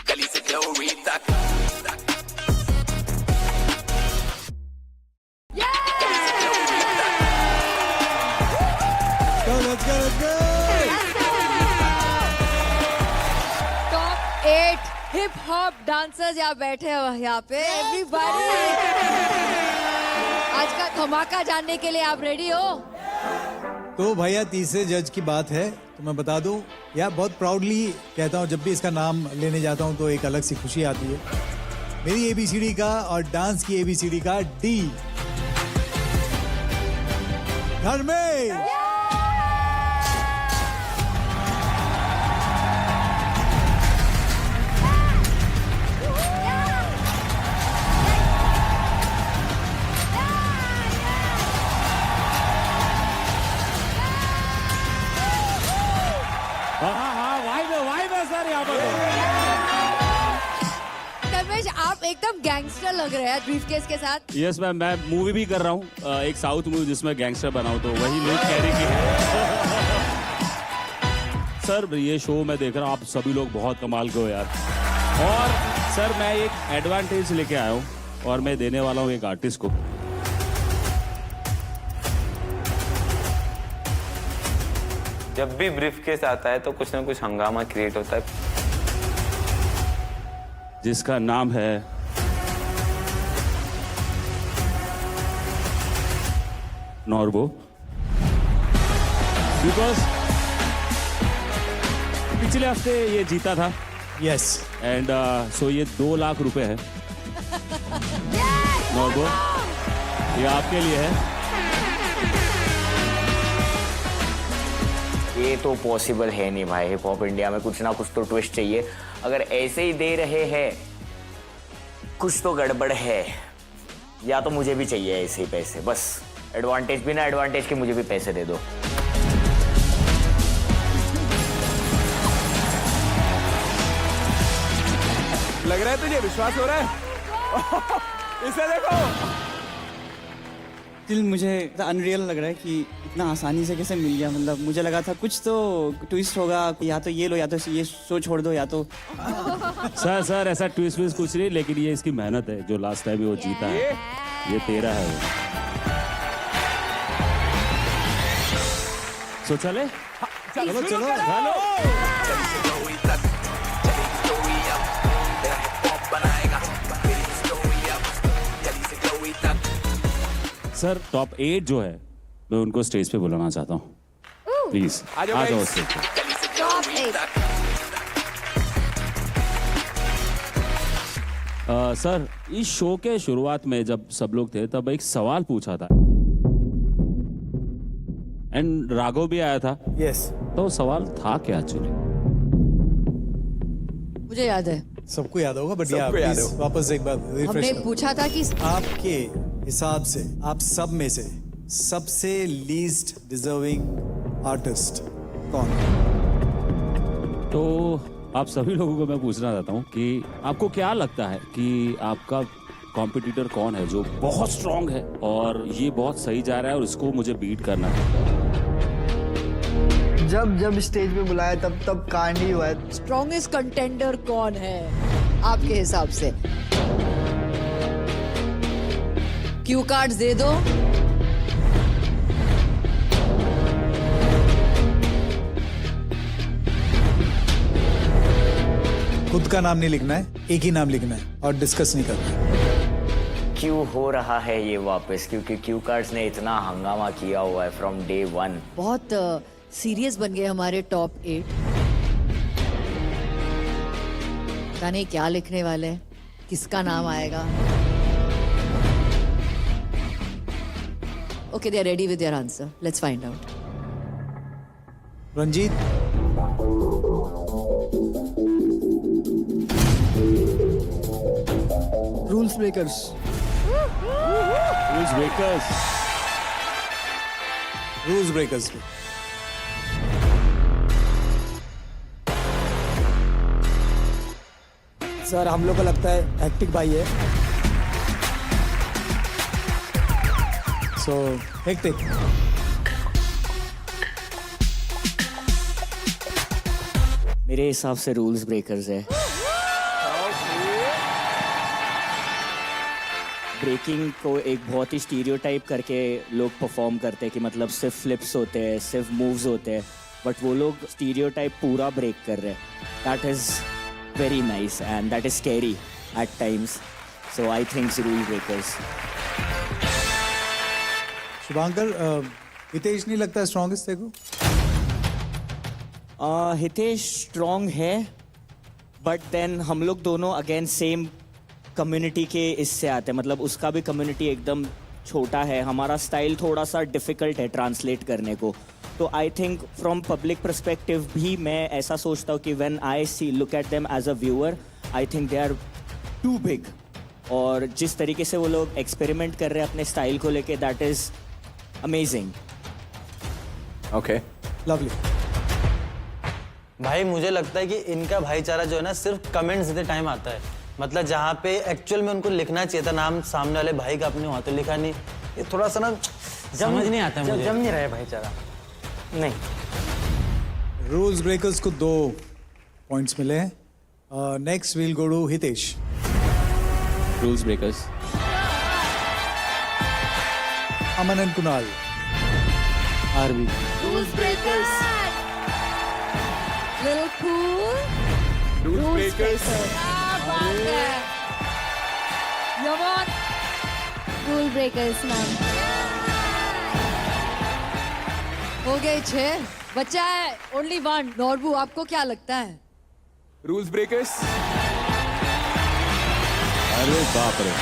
गली से जोरी तक टॉप 8 हिप हॉप डांसर्स यहाँ बैठे हो यहाँ पे एवरीबॉडी। आज का धमाका जानने के लिए आप रेडी हो? तो भैया तीसरे जज की बात है तो मैं बता दूं यार बहुत प्राउडली कहता हूं जब भी इसका नाम लेने जाता हूं तो एक अलग सी खुशी आती है। मेरी एबीसीडी का और डांस की एबीसीडी का डी घर में तन्मेश, आप एकदम गैंगस्टर लग रहे हैं ब्रीफकेस के साथ। यस मैम, मैं मूवी भी कर रहा हूँ एक साउथ मूवी जिसमें गैंगस्टर बना हूँ, तो वही लोग कह रहे कि सर ये शो मैं देख रहा हूँ, आप सभी लोग बहुत कमाल के हो यार। और सर मैं एक एडवांटेज लेके आया हूँ और मैं देने वाला हूँ एक आर्टिस्ट को। जब भी ब्रीफकेस आता है तो कुछ ना कुछ हंगामा क्रिएट होता है, जिसका नाम है नॉर्बो। बिकॉज पिछले हफ्ते ये जीता था यस एंड सो ये 2 लाख रुपए है नॉर्बो, ये आपके लिए है। ये तो पॉसिबल है नहीं भाई, हिप हॉप इंडिया में कुछ ना कुछ तो ट्विस्ट चाहिए। अगर ऐसे ही दे रहे हैं कुछ तो गड़बड़ है, या तो मुझे भी चाहिए ऐसे ही पैसे, बस एडवांटेज, बिना एडवांटेज के मुझे भी पैसे दे दो। लग रहा है तुझे विश्वास हो रहा है? इसे देखो, स्टिल मुझे अनरियल लग रहा है कि इतना आसानी से कैसे मिल गया। मतलब मुझे लगा था कुछ तो ट्विस्ट होगा, या तो ये लो या तो ये शो छोड़ दो या तो सर ऐसा ट्विस्ट विस्ट कुछ नहीं, लेकिन ये इसकी मेहनत है जो लास्ट टाइम वो जीता है, ये तेरा है वो। सो चले चलो चलो हेलो गली से जोरी तक चली जोरी अब तेरा हिप हॉप बनाएगा मेरी स्टोरी अब गली से जोरी तक। सर टॉप 8 जो है मैं उनको स्टेज पे बुलाना चाहता हूँ, प्लीज आ जाओ स्टेज पे। गली से टॉप जोरी 8 तक सर इस शो के शुरुआत में जब सब लोग थे तब एक सवाल पूछा था एंड राघव भी आया था, यस तो सवाल था क्या एक्चुअली? मुझे याद है, सबको याद होगा बट यार सबको याद प्लीज वापस एक बार हमने रिफ्रेश पूछा था कि आपके हिसाब से आप सब में से सबसे लीस्ट डिजर्विंग आर्टिस्ट कौन है? तो आप सभी लोगों को मैं पूछना चाहता हूँ कि आपको क्या लगता है कि आपका कॉम्पिटिटर कौन है जो बहुत स्ट्रांग है और ये बहुत सही जा रहा है और इसको मुझे बीट करना है? जब स्टेज पे बुलाया तब कांड ही हुआ है। स्ट्रॉन्गेस्ट कंटेंडर कौन है आपके हिसाब से? क्यू कार्ड्स दे दो। खुद का नाम नहीं लिखना है, एक ही नाम लिखना है और डिस्कस नहीं करना है। क्यों हो रहा है ये वापस? क्योंकि क्यू कार्ड्स ने इतना हंगामा किया हुआ है फ्रॉम डे 1। बहुत सीरियस बन गए हमारे टॉप 8। पता नहीं क्या लिखने वाले हैं, किसका नाम आएगा। Okay, they are ready with their answer, let's find out. Ranjit, rules breakers. Rules breakers. Rules breakers. Sir हम लोग को लगता है एक्टिंग भाई है। So hectic. मेरे हिसाब से रूल्स ब्रेकर्स है। ब्रेकिंग को एक बहुत ही स्टीरियोटाइप करके लोग परफॉर्म करते हैं कि मतलब सिर्फ फ्लिप्स होते हैं, सिर्फ मूव्स होते हैं, बट वो लोग स्टीरियोटाइप पूरा ब्रेक कर रहे हैं. That is very nice and that is scary at times. So I think rule breakers. Shubhankar, Hitesh नहीं लगता स्ट्रॉन्गेस्ट तेरे को? हितेश स्ट्रॉन्ग है, बट देन हम लोग दोनों अगेन सेम कम्युनिटी के इससे आते हैं. मतलब उसका भी कम्युनिटी एकदम छोटा है, हमारा स्टाइल थोड़ा सा डिफिकल्ट है ट्रांसलेट करने को. तो I think from public perspective भी मैं ऐसा सोचता हूँ कि when I see look at them as a viewer, I think they are too big. और जिस तरीके से वो लोग एक्सपेरिमेंट कर रहे हैं अपने स्टाइल को लेके, that is amazing. Okay. Lovely. भाई मुझे लगता है कि इनका भाईचारा जो है ना सिर्फ कमेंट्स देते टाइम आता है. मतलब जहाँ पे एक्चुअल में उनको लिखना चाहिए था नाम सामने वाले भाई का, अपने वहाँ तो लिखा नहीं. ये थोड़ा सा ना समझ नहीं आता मुझे. जम नहीं रहा है भाईचारा. नहीं. रूल्स ब्रेकर्स को 2 पॉइंट्स मिले हैं. Next we'll go to Hitesh. Rules breakers. Aman and Kunal. RB. Rules breakers. Little cool. Rules breakers. क्या बात है. यमन. रूल ब्रेकर्स नाम. हो गए 6. बच्चा है ओनली 1. नॉर्बू, आपको क्या लगता है? Rules breakers. अरे बाप रे.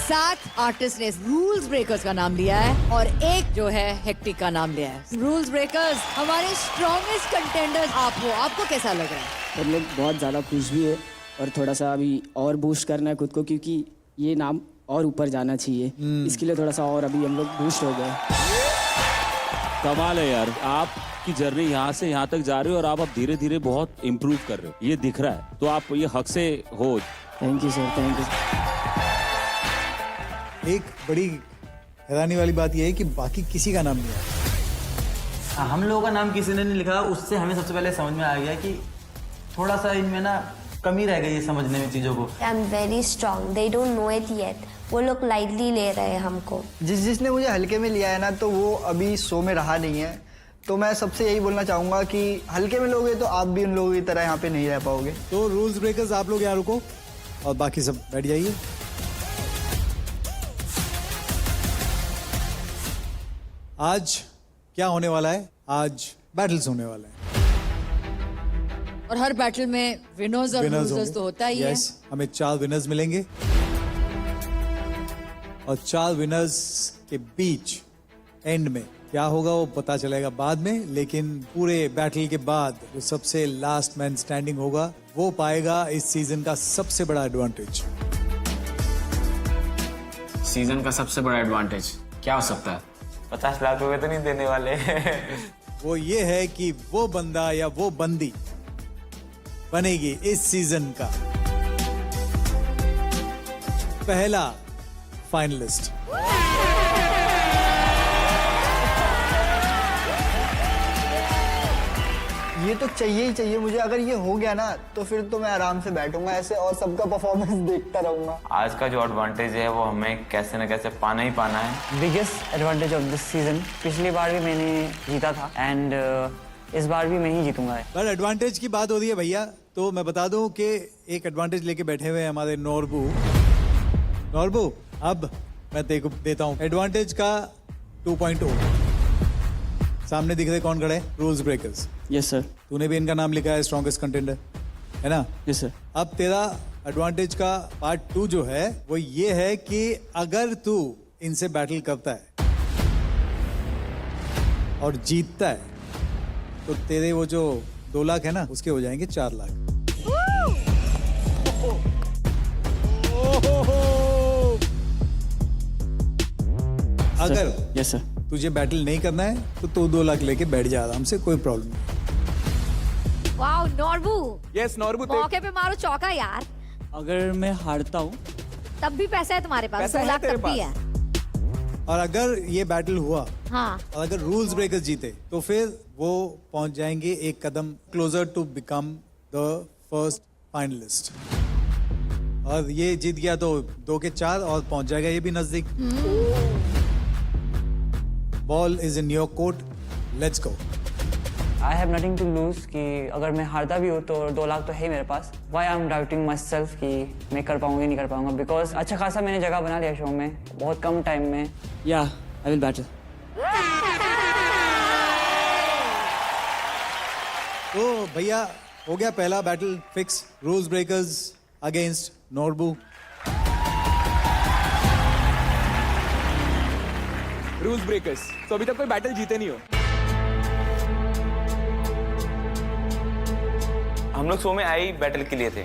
7 आर्टिस्ट ने रूल्स ब्रेकर्स का नाम लिया है और 1 जो है हेक्टिक का नाम लिया है. रूल्स ब्रेकर्स हमारे स्ट्रॉन्गेस्ट कंटेंडर्स आप हो. आपको कैसा लग रहा है? हम लोग बहुत ज़्यादा खुश भी है और थोड़ा सा अभी और बूस्ट करना है खुद को, क्योंकि ये नाम और ऊपर जाना चाहिए. इसके लिए थोड़ा सा और अभी हम लोग बूस्ट हो गए. कमाल है यार, आपकी जर्नी यहाँ से यहाँ तक जा रही हो और आप अब धीरे धीरे बहुत इम्प्रूव कर रहे हो, ये दिख रहा है. तो आप ये हक से हो. Thank you sir, thank you. एक बड़ी हैरानी वाली बात यह है कि बाकी किसी का नाम नहीं आया. हम लोगों का नाम किसी ने नहीं लिखा. उससे हमें सबसे पहले समझ में आ गया कि थोड़ा सा इनमें ना कमी रह गई है समझने में चीज़ों को. I am very strong. They don't know it yet. वो लोग लाइटली ले रहे हैं हमको. जिसने मुझे हल्के में लिया है ना, तो वो अभी शो में रहा नहीं है. तो मैं सबसे यही बोलना चाहूँगा कि हल्के में लोगे तो आप भी उन लोगों की तरह यहाँ पे नहीं रह पाओगे. तो रूल्स ब्रेकर्स आप लोग यहाँ रुको और बाकी सब बैठ जाइए. आज क्या होने वाला है? आज बैटल्स होने वाले हैं. और हर बैटल में विनर्स और लूजर्स तो होता ही है. यस, हमें 4 विनर्स मिलेंगे और 4 विनर्स के बीच एंड में क्या होगा वो पता चलेगा बाद में. लेकिन पूरे बैटल के बाद जो सबसे लास्ट मैन स्टैंडिंग होगा वो पाएगा इस सीजन का सबसे बड़ा एडवांटेज. सीजन का सबसे बड़ा एडवांटेज क्या हो सकता है? 50 लाख रुपए तो नहीं देने वाले. वो ये है कि वो बंदा या वो बंदी बनेगी इस सीजन का पहला फाइनलिस्ट. ये तो चाहिए ही चाहिए मुझे. अगर ये हो गया ना तो फिर तो मैं आराम से बैठूंगा ऐसे और सबका परफॉर्मेंस देखता रहूंगा. आज का जो एडवांटेज है वो हमें कैसे न कैसे पाना ही पाना है. Biggest advantage of this season. पिछली बार भी मैंने जीता था एंड इस बार भी मैं ही जीतूंगा. पर एडवांटेज की बात हो रही है भैया, तो मैं बता दूं कि एक एडवांटेज लेके बैठे हुए हैं हमारे नॉर्बू. नॉर्बू, अब मैं तेरे को देता हूं एडवांटेज का 2.0. सामने दिख रहे कौन खड़े हैं? Rules breakers. Yes sir. तूने भी इनका नाम लिखा है स्ट्रॉन्गेस्ट कंटेंडर, है ना? Yes sir. अब तेरा एडवांटेज का पार्ट 2 जो है वो ये है कि अगर तू इनसे बैटल करता है और जीतता है तो तेरे वो जो 2 लाख है ना उसके हो जाएंगे 4 लाख. अगर यस सर. तुझे बैटल नहीं करना है तो तू 2 लाख लेके बैठ जा आराम से, कोई प्रॉब्लम नहीं. Wow Norbu, yes Norbu. मौके पे मारो चौका यार. अगर मैं हारता हूँ तब भी पैसा है तुम्हारे पास. पैसा 2 है लाख तेरे तब भी है. और अगर ये बैटल हुआ हाँ. और अगर रूल्स ब्रेकर्स जीते तो फिर वो पहुंच जाएंगे एक कदम closer to become the first finalist. और ये जीत गया तो 2 के 4 और पहुंच जाएगा ये भी नजदीक। Ball is in your court, let's go. I have nothing to lose कि अगर मैं हारता भी हूँ तो 2 लाख तो है मेरे पास। Why I am doubting myself कि मैं कर पाऊंगी नहीं कर पाऊंगा, बिकॉज अच्छा खासा मैंने जगह बना लिया शो में बहुत कम टाइम में। या आई विल बैटल। तो भैया हो गया पहला battle fix, rules breakers against Norbu. Rules breakers, तो अभी तक कोई बैटल जीते नहीं हो। हम लोग शो में आई बैटल के लिए थे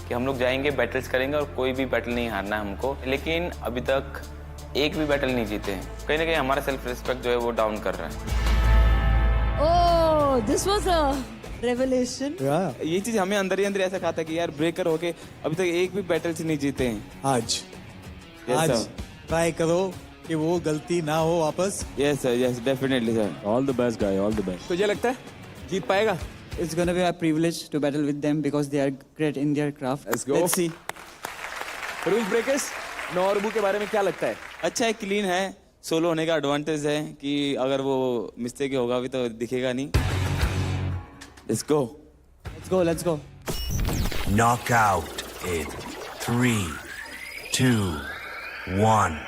कि हम लोग जाएंगे बैटल्स करेंगे और कोई भी बैटल नहीं हारना है हमको, लेकिन अभी तक एक भी बैटल नहीं जीते हैं। कहीं ना कहीं हमारा सेल्फ रिस्पेक्ट जो है वो डाउन कर रहा है। ओह, दिस वाज अ रेवलेशन। ये चीज हमें अंदर ही अंदर ऐसा खाता कि यार ब्रेकर होके अभी तक एक भी बैटल से नहीं जीते हैं। आज sir. ट्राई करो कि वो गलती ना हो वापस। Yes sir, yes definitely sir. All the best guy, all the best. तुझे लगता है जीत पाएगा? It's gonna be a privilege to battle with them because they are great in their craft. Let's go. Let's see. Rules breakers, Norbu के बारे में क्या लगता है? अच्छा है, क्लीन है, सोलो होने का एडवांटेज है कि अगर वो मिस्टेक होगा भी तो दिखेगा नहीं। Let's go. Let's go. Let's go. Knockout in 3, 2, 1.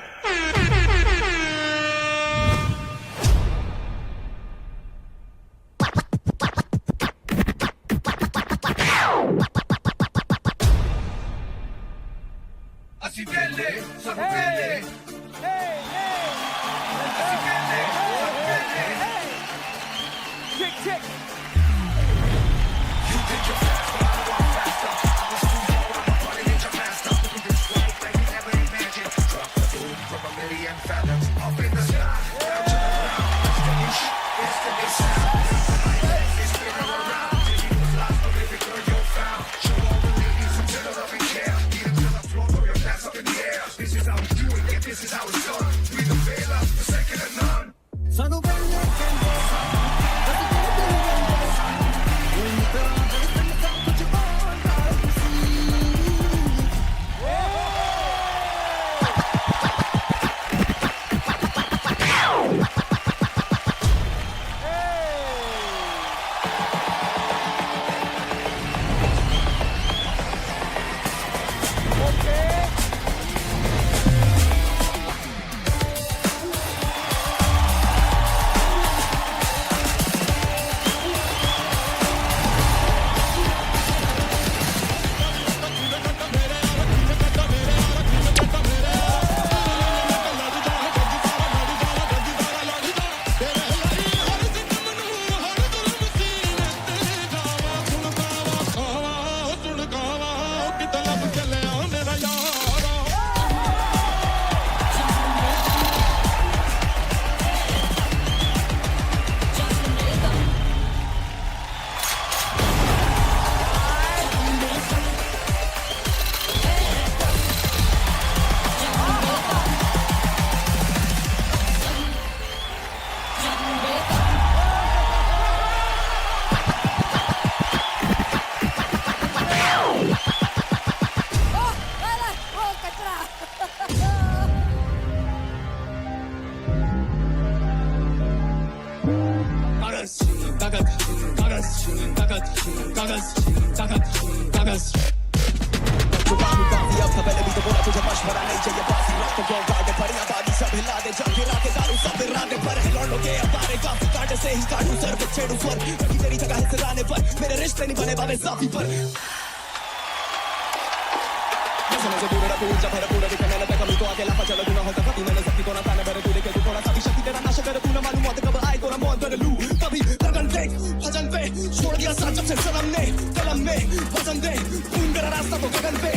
छोड़ दिया साथ जब से सनम ने कलम में वजन दे खून मेरा रास्ता तो गगन पे।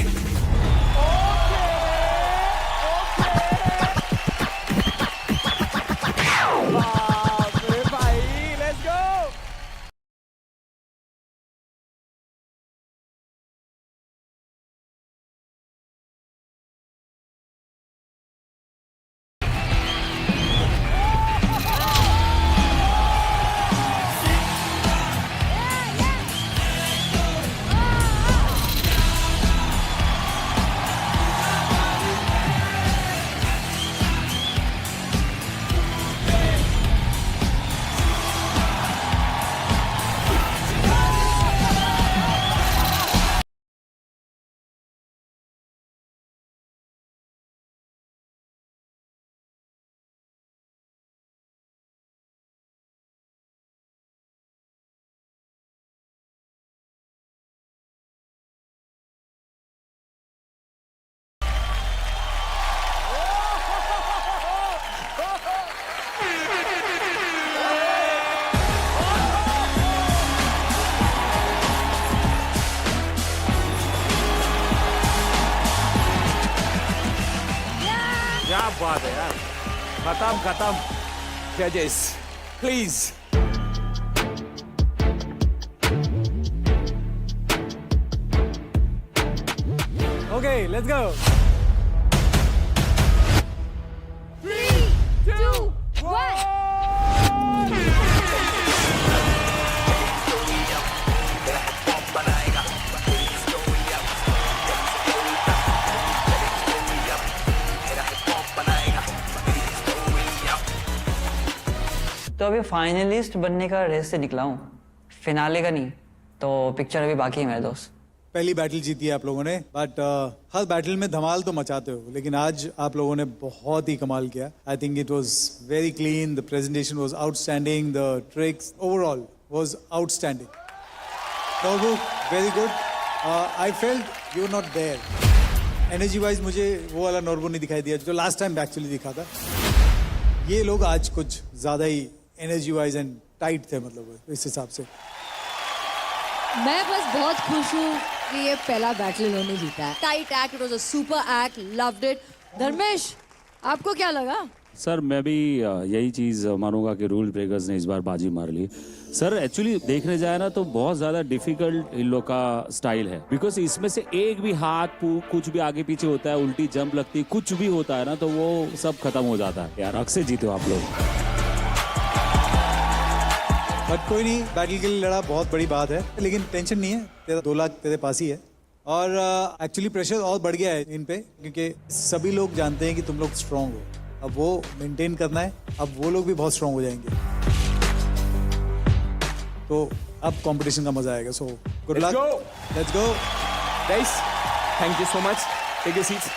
बात है यार, खत्म। जजेस प्लीज। Okay let's go. 3, 2, 1। तो अभी फाइनलिस्ट बनने का रेस से निकला हूँ, फिनाले का नहीं। तो पिक्चर अभी बाकी है मेरे दोस्त। पहली बैटल जीती है आप लोगों ने, बट हर बैटल में धमाल तो मचाते हो, लेकिन आज आप लोगों ने बहुत ही कमाल किया। I think it was very clean, the presentation was outstanding, the tricks overall was outstanding. नोबू very good. I felt you not there. Energy wise मुझे वो वाला नोबू नहीं दिखाई दिया जो लास्ट टाइम एक्चुअली दिखा था। ये लोग आज कुछ ज्यादा ही एनर्जी वाइज एंड टाइट थे, मतलब इस हिसाब से। मैं बस बहुत खुश हूँ कि ये पहला बैटल इन्होंने जीता है। Tight act, it was a super act, loved it. Dharmesh, आपको क्या लगा? सर मैं भी यही चीज मानूंगा कि रूल ब्रेकर्स ने इस बार बाजी मार ली। सर एक्चुअली देखने जाए ना तो बहुत ज्यादा डिफिकल्ट इन लोग का स्टाइल है, बिकॉज इसमें से एक भी हाथ कुछ भी आगे पीछे होता है, उल्टी जंप लगती है, कुछ भी होता है ना तो वो सब खत्म हो जाता है। यार अक्सर जीते हो आप लोग। बट कोई नहीं, बैटल के लिए लड़ा बहुत बड़ी बात है, लेकिन टेंशन नहीं है, तेरा 2 लाख तेरे पास ही है। और एक्चुअली प्रेशर और बढ़ गया है इन पे, क्योंकि सभी लोग जानते हैं कि तुम लोग स्ट्रांग हो। अब वो मेंटेन करना है, अब वो लोग भी बहुत स्ट्रांग हो जाएंगे, तो अब कंपटीशन का मजा आएगा। So good luck, let's go guys, thank you so much, take your seats.